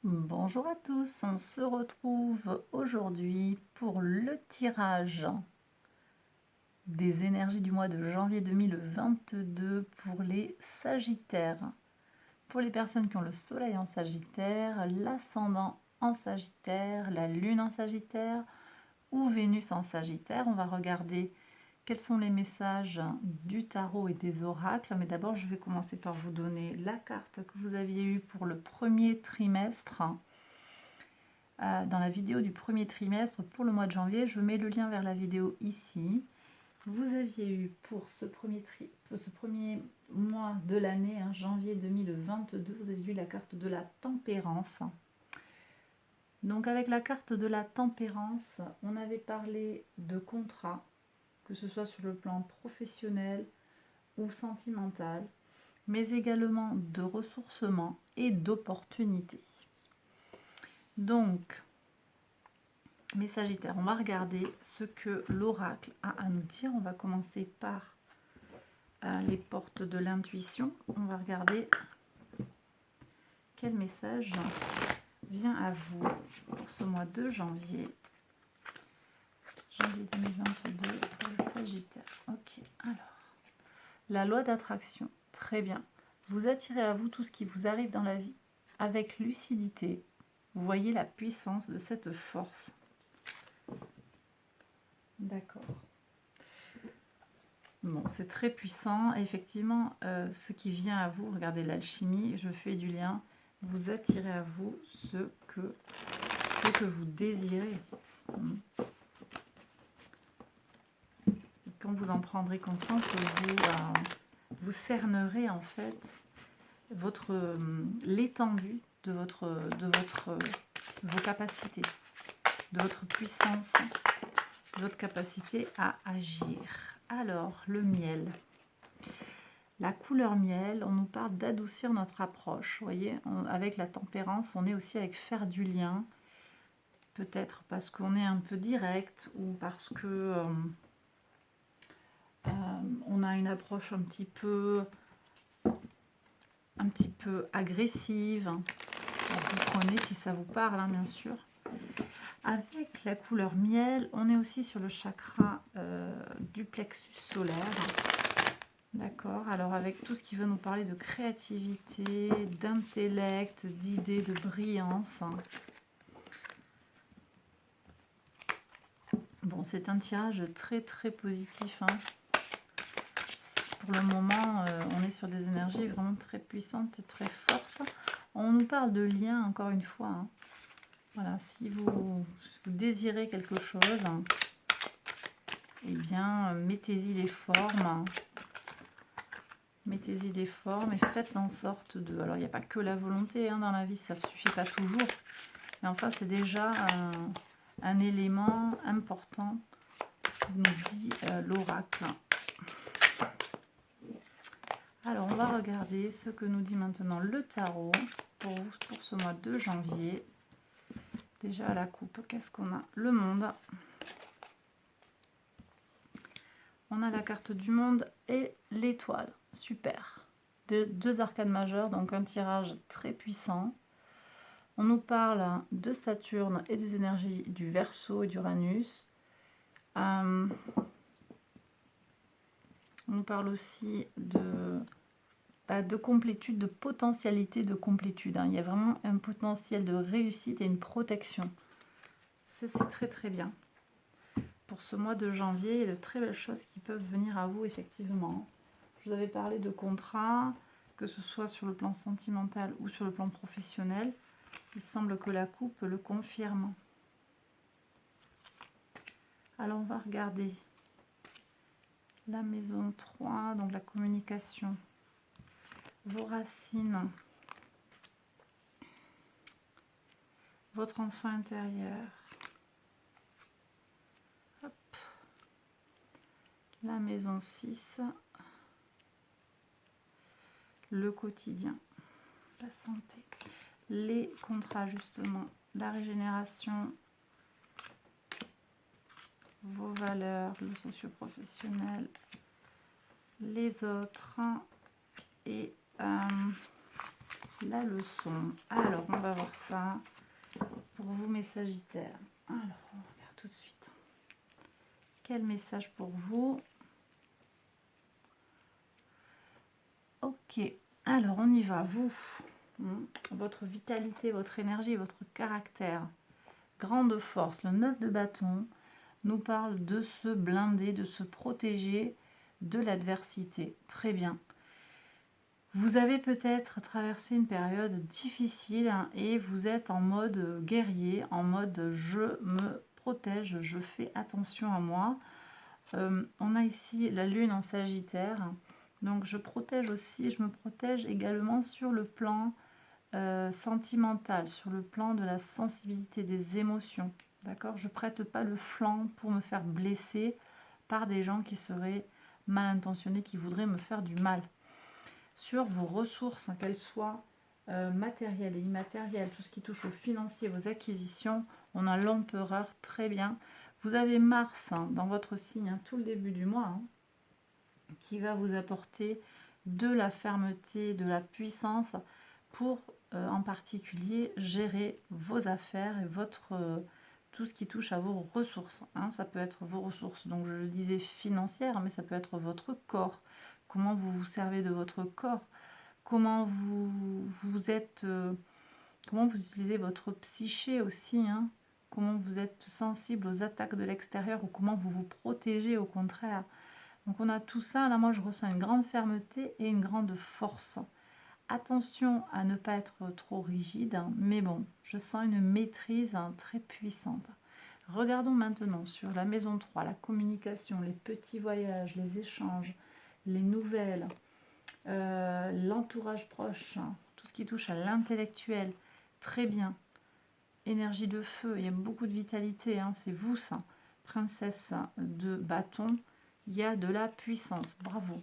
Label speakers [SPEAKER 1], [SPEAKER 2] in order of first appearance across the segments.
[SPEAKER 1] Bonjour à tous, on se retrouve aujourd'hui pour le tirage des énergies du mois de janvier 2022 pour les Sagittaires. Pour les personnes qui ont le soleil en Sagittaire, l'ascendant en Sagittaire, la lune en Sagittaire ou Vénus en Sagittaire, on va regarder quels sont les messages du tarot et des oracles. Mais d'abord, je vais commencer par vous donner la carte que vous aviez eue pour le premier trimestre. Dans la vidéo du premier trimestre pour le mois de janvier, je mets le lien vers la vidéo ici. Vous aviez eu pour ce premier mois de l'année, janvier 2022, vous avez eu la carte de la tempérance. Donc avec la carte de la tempérance, on avait parlé de contrat, que ce soit sur le plan professionnel ou sentimental, mais également de ressourcement et d'opportunités. Donc, mes Sagittaires, on va regarder ce que l'oracle a à nous dire. On va commencer par les portes de l'intuition. On va regarder quel message vient à vous pour ce mois de janvier. Janvier 2022 pour les Sagittaires. Ok, alors, la loi d'attraction, très bien. Vous attirez à vous tout ce qui vous arrive dans la vie avec lucidité. Vous voyez la puissance de cette force. D'accord. Bon, c'est très puissant. Effectivement, ce qui vient à vous, regardez l'alchimie, je fais du lien, vous attirez à vous ce que vous désirez. Et quand vous en prendrez conscience, vous cernerez en fait l'étendue de vos capacités, de votre puissance, de votre capacité à agir. Alors, le miel. La couleur miel, on nous parle d'adoucir notre approche. Vous voyez, avec la tempérance, on est aussi avec faire du lien. Peut-être parce qu'on est un peu direct ou parce que on a une approche un petit peu agressive. Alors, vous prenez si ça vous parle, bien sûr. Avec la couleur miel, on est aussi sur le chakra du plexus solaire. D'accord, alors avec tout ce qui va nous parler de créativité, d'intellect, d'idées, de brillance. Bon, c'est un tirage très très positif. Pour le moment, on est sur des énergies vraiment très puissantes et très fortes. On nous parle de lien, encore une fois. Voilà, si vous désirez quelque chose, eh bien, mettez-y des formes. Mettez-y des formes et faites en sorte de... Alors, il n'y a pas que la volonté dans la vie, ça ne suffit pas toujours. Mais enfin, c'est déjà un élément important, nous dit l'oracle. Alors, on va regarder ce que nous dit maintenant le tarot pour ce mois de janvier. Déjà, à la coupe, qu'est-ce qu'on a? Le monde. On a la carte du monde et l'étoile. Super. Deux arcanes majeures, donc un tirage très puissant. On nous parle de Saturne et des énergies du Verseau et d'Uranus. On nous parle aussi de complétude, de potentialité de complétude. Il y a vraiment un potentiel de réussite et une protection. C'est très très bien. Pour ce mois de janvier, il y a de très belles choses qui peuvent venir à vous, effectivement. Je vous avais parlé de contrat, que ce soit sur le plan sentimental ou sur le plan professionnel. Il semble que la coupe le confirme. Alors, on va regarder la maison 3, donc la communication, vos racines, votre enfant intérieur. Hop. La maison 6, le quotidien, la santé, les contrats justement, la régénération, vos valeurs, le socio-professionnel, les autres et la leçon. Alors, on va voir ça pour vous, mes Sagittaires. Alors, on regarde tout de suite. Quel message pour vous? Ok, alors on y va. Vous, votre vitalité, votre énergie, votre caractère, grande force. Le 9 de bâton nous parle de se blinder, de se protéger de l'adversité. Très bien. Vous avez peut-être traversé une période difficile et vous êtes en mode guerrier, en mode je me protège, je fais attention à moi. On a ici la lune en Sagittaire, donc je protège aussi, je me protège également sur le plan sentimental, sur le plan de la sensibilité des émotions. D'accord? Je prête pas le flanc pour me faire blesser par des gens qui seraient mal intentionnés, qui voudraient me faire du mal. Sur vos ressources, qu'elles soient matérielles et immatérielles, tout ce qui touche au financier, vos acquisitions, on a l'empereur, très bien. Vous avez Mars dans votre signe tout le début du mois, qui va vous apporter de la fermeté, de la puissance pour en particulier gérer vos affaires et votre tout ce qui touche à vos ressources. Ça peut être vos ressources, donc je le disais financières, mais ça peut être votre corps. Comment vous vous servez de votre corps, comment vous êtes, comment vous utilisez votre psyché aussi, comment vous êtes sensible aux attaques de l'extérieur ou comment vous vous protégez au contraire. Donc on a tout ça, là moi je ressens une grande fermeté et une grande force. Attention à ne pas être trop rigide, mais bon, je sens une maîtrise très puissante. Regardons maintenant sur la maison 3, la communication, les petits voyages, les échanges, les nouvelles, l'entourage proche, tout ce qui touche à l'intellectuel. Très bien. Énergie de feu, il y a beaucoup de vitalité, c'est vous ça. Princesse de bâton, il y a de la puissance, bravo.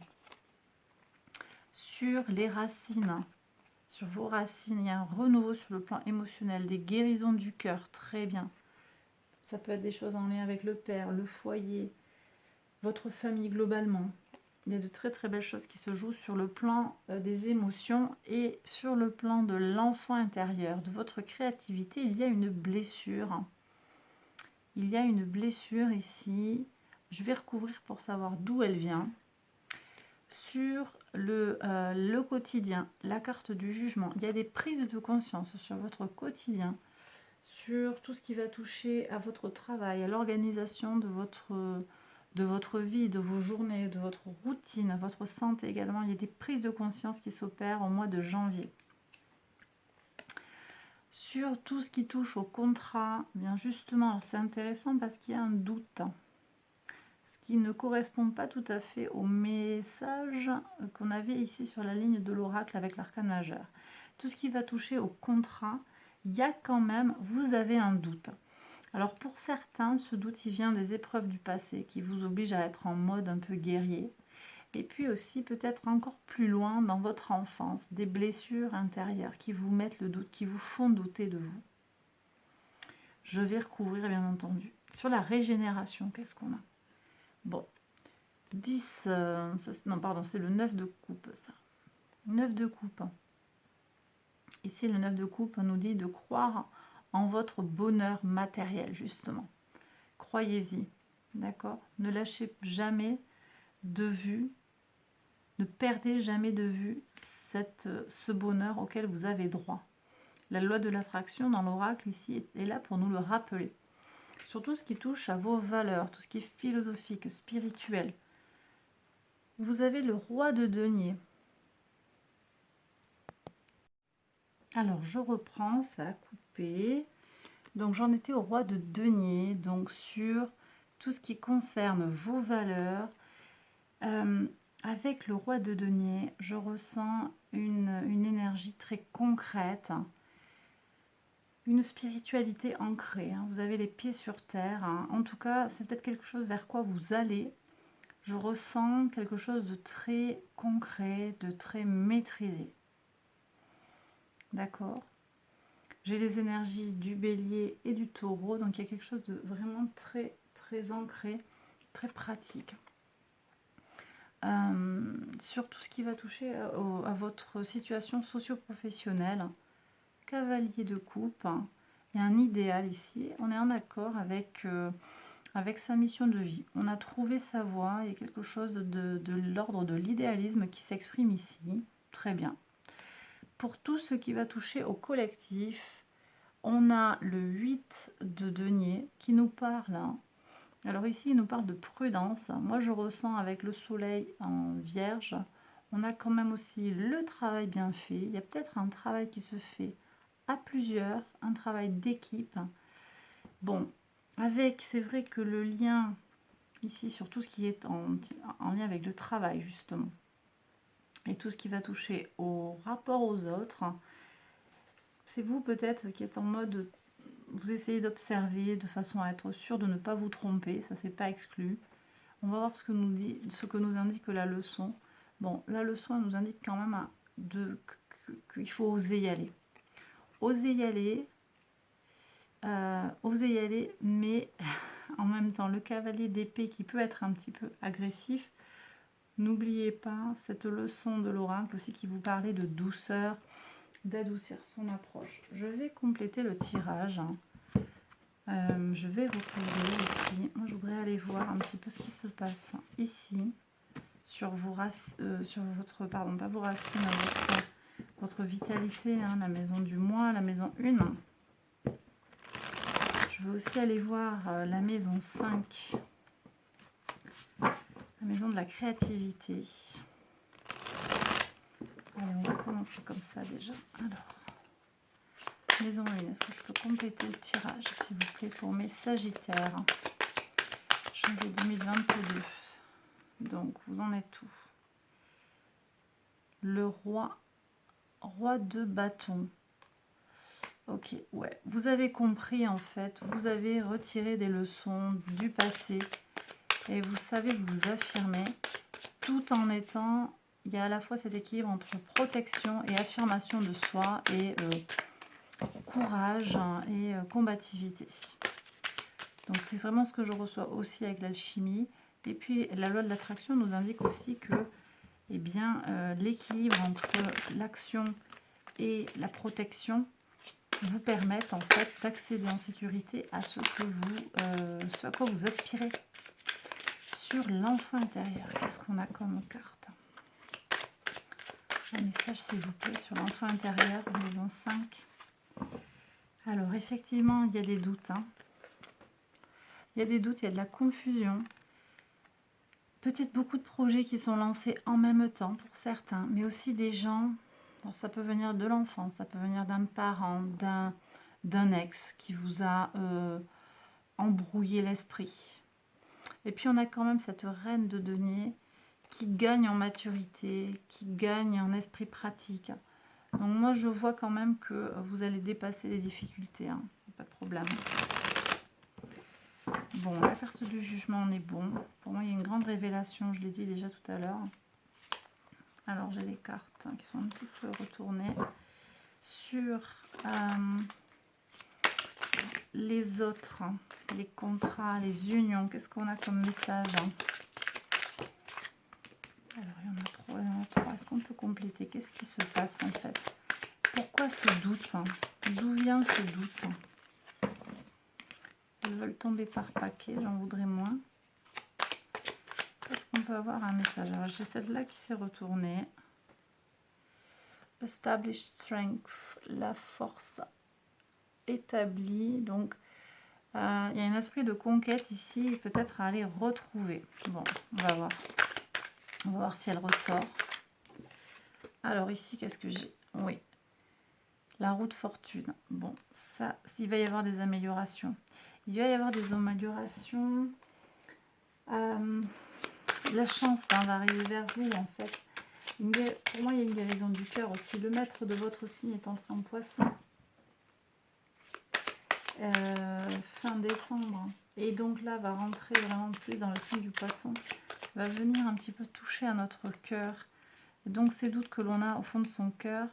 [SPEAKER 1] Sur les racines, sur vos racines, il y a un renouveau sur le plan émotionnel, des guérisons du cœur, très bien. Ça peut être des choses en lien avec le père, le foyer, votre famille globalement. Il y a de très très belles choses qui se jouent sur le plan des émotions et sur le plan de l'enfant intérieur, de votre créativité. Il y a une blessure. Il y a une blessure ici. Je vais recouvrir pour savoir d'où elle vient. Sur le quotidien, la carte du jugement, il y a des prises de conscience sur votre quotidien, sur tout ce qui va toucher à votre travail, à l'organisation de votre vie, de vos journées, de votre routine, à votre santé également. Il y a des prises de conscience qui s'opèrent au mois de janvier. Sur tout ce qui touche au contrat, bien justement, c'est intéressant parce qu'il y a un doute, ce qui ne correspond pas tout à fait au message qu'on avait ici sur la ligne de l'oracle avec l'arcane majeur. Tout ce qui va toucher au contrat, il y a quand même, vous avez un doute. Alors pour certains, ce doute il vient des épreuves du passé qui vous obligent à être en mode un peu guerrier. Et puis aussi peut-être encore plus loin dans votre enfance, des blessures intérieures qui vous mettent le doute, qui vous font douter de vous. Je vais recouvrir bien entendu. Sur la régénération, qu'est-ce qu'on a? Bon, 10, non pardon, c'est le 9 de coupe ça. 9 de coupe. Ici le 9 de coupe nous dit de croire en votre bonheur matériel justement. Croyez-y, d'accord? Ne lâchez jamais de vue, ne perdez jamais de vue ce bonheur auquel vous avez droit. La loi de l'attraction dans l'oracle ici est là pour nous le rappeler. Surtout ce qui touche à vos valeurs, tout ce qui est philosophique, spirituel. Vous avez le roi de denier. Alors je reprends, ça a coupé. Donc j'en étais au roi de denier, donc sur tout ce qui concerne vos valeurs. Avec le roi de denier, je ressens une énergie très concrète, une spiritualité ancrée. Vous avez les pieds sur terre. En tout cas, c'est peut-être quelque chose vers quoi vous allez. Je ressens quelque chose de très concret, de très maîtrisé. D'accord? J'ai les énergies du bélier et du taureau, donc il y a quelque chose de vraiment très très ancré, très pratique. sur tout ce qui va toucher à votre situation socio-professionnelle. Cavalier de coupe, il y a un idéal ici, on est en accord avec sa mission de vie. On a trouvé sa voie, il y a quelque chose de l'ordre de l'idéalisme qui s'exprime ici. Très bien. Pour tout ce qui va toucher au collectif, on a le 8 de denier qui nous parle. Alors ici, il nous parle de prudence. Moi, je ressens avec le soleil en vierge. On a quand même aussi le travail bien fait. Il y a peut-être un travail qui se fait à plusieurs, un travail d'équipe. Bon, c'est vrai que le lien ici sur tout ce qui est en lien avec le travail justement, et tout ce qui va toucher au rapport aux autres, c'est vous peut-être qui êtes en mode, vous essayez d'observer de façon à être sûr de ne pas vous tromper, ça c'est pas exclu. On va voir ce que nous indique la leçon. Bon, la leçon elle nous indique quand même qu'il faut oser y aller. Oser y aller, mais en même temps, le cavalier d'épée qui peut être un petit peu agressif, n'oubliez pas cette leçon de l'oracle aussi qui vous parlait de douceur, d'adoucir son approche. Je vais compléter le tirage. Je vais retrouver ici, moi je voudrais aller voir un petit peu ce qui se passe ici, sur votre, pardon, pas vos racines, votre vitalité, hein, la maison du mois, la maison 1. Je veux aussi aller voir la maison 5, la maison de la créativité. Allez, on va commencer comme ça déjà. Alors, maison 1, est-ce que je peux compléter le tirage, s'il vous plaît, pour mes Sagittaires, janvier 2022. Donc, vous en êtes où? Le roi de bâton. Ok, ouais, vous avez compris en fait, vous avez retiré des leçons du passé et vous savez vous affirmer tout en étant, il y a à la fois cet équilibre entre protection et affirmation de soi et courage et combativité. Donc c'est vraiment ce que je reçois aussi avec l'alchimie. Et puis la loi de l'attraction nous indique aussi que eh bien, l'équilibre entre l'action et la protection vous permettent en fait d'accéder en sécurité à ce à quoi vous aspirez. Sur l'enfant intérieur, qu'est-ce qu'on a comme carte? Un message s'il vous plaît sur l'enfant intérieur, maison 5. Alors effectivement, il y a des doutes. Il y a des doutes, il y a de la confusion. Peut-être beaucoup de projets qui sont lancés en même temps pour certains, mais aussi des gens, alors ça peut venir de l'enfance, ça peut venir d'un parent, d'un ex qui vous a embrouillé l'esprit. Et puis on a quand même cette reine de denier qui gagne en maturité, qui gagne en esprit pratique. Donc moi je vois quand même que vous allez dépasser les difficultés, pas de problème. Bon, la carte du jugement, on est bon. Pour moi, il y a une grande révélation, je l'ai dit déjà tout à l'heure. Alors, j'ai les cartes qui sont un petit peu retournées. Sur les autres, les contrats, les unions, qu'est-ce qu'on a comme message? Alors, il y en a trois. Est-ce qu'on peut compléter? Qu'est-ce qui se passe en fait? Pourquoi ce doute? D'où vient ce doute? Ils veulent tomber par paquet, j'en voudrais moins. Est-ce qu'on peut avoir un message? Alors j'ai celle-là qui s'est retournée. Established strength, la force établie. Donc il y a un esprit de conquête ici, peut-être à aller retrouver. Bon, on va voir. On va voir si elle ressort. Alors ici, qu'est-ce que j'ai? Oui. La roue de fortune. Bon, ça, s'il va y avoir des améliorations. Il va y avoir des améliorations. La chance va arriver vers vous en fait. Pour moi, il y a une guérison du cœur aussi. Le maître de votre signe est entré en poisson. Fin décembre. Et donc là, va rentrer vraiment plus dans le signe du poisson. Va venir un petit peu toucher à notre cœur. Et donc ces doutes que l'on a au fond de son cœur,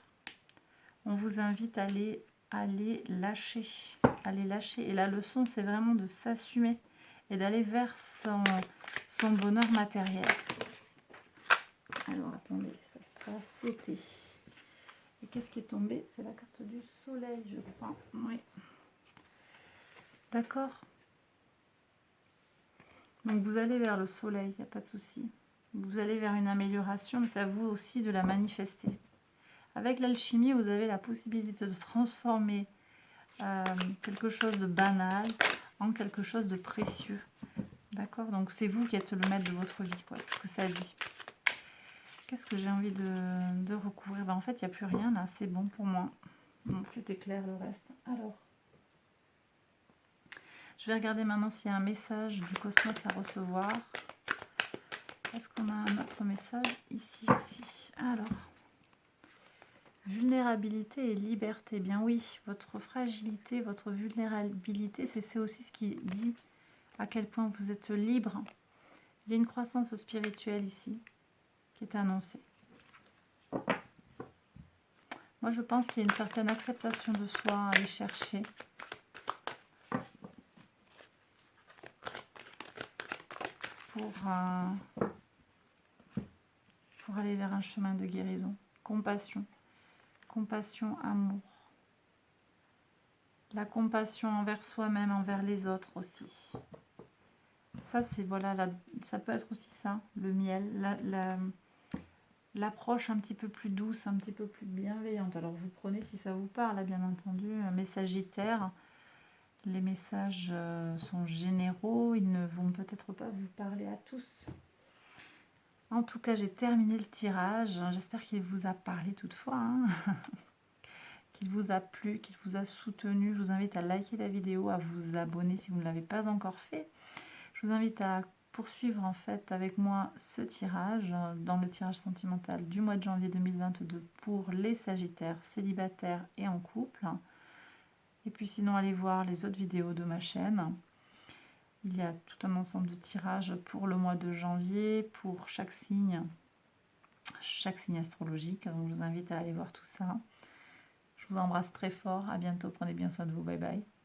[SPEAKER 1] on vous invite à les lâcher. Et la leçon, c'est vraiment de s'assumer et d'aller vers son bonheur matériel. Alors attendez, ça a sauté. Et qu'est-ce qui est tombé? C'est la carte du soleil, je crois. Oui. D'accord. Donc vous allez vers le soleil, il n'y a pas de souci. Vous allez vers une amélioration, mais c'est à vous aussi de la manifester. Avec l'alchimie, vous avez la possibilité de transformer quelque chose de banal en quelque chose de précieux. D'accord? Donc c'est vous qui êtes le maître de votre vie, quoi. C'est ce que ça dit. Qu'est-ce que j'ai envie de recouvrir? En fait, il n'y a plus rien là, c'est bon pour moi. Bon, c'était clair le reste. Alors, je vais regarder maintenant s'il y a un message du cosmos à recevoir. Est-ce qu'on a un autre message ici aussi? Alors, vulnérabilité et liberté. Bien oui, votre fragilité, votre vulnérabilité, c'est aussi ce qui dit à quel point vous êtes libre. Il y a une croissance spirituelle ici qui est annoncée. Moi, je pense qu'il y a une certaine acceptation de soi à aller chercher. Pour aller vers un chemin de guérison. Compassion. Compassion, amour. La compassion envers soi-même, envers les autres aussi. Ça, c'est voilà, ça peut être aussi ça, le miel, l'approche un petit peu plus douce, un petit peu plus bienveillante. Alors, vous prenez si ça vous parle, bien entendu. Mes Sagittaires, les messages sont généraux, ils ne vont peut-être pas vous parler à tous. En tout cas, j'ai terminé le tirage. J'espère qu'il vous a parlé toutefois, hein. Qu'il vous a plu, qu'il vous a soutenu. Je vous invite à liker la vidéo, à vous abonner si vous ne l'avez pas encore fait. Je vous invite à poursuivre en fait avec moi ce tirage dans le tirage sentimental du mois de janvier 2022 pour les Sagittaires célibataires et en couple. Et puis sinon, allez voir les autres vidéos de ma chaîne. Il y a tout un ensemble de tirages pour le mois de janvier, pour chaque signe astrologique. Donc je vous invite à aller voir tout ça. Je vous embrasse très fort. À bientôt. Prenez bien soin de vous. Bye bye.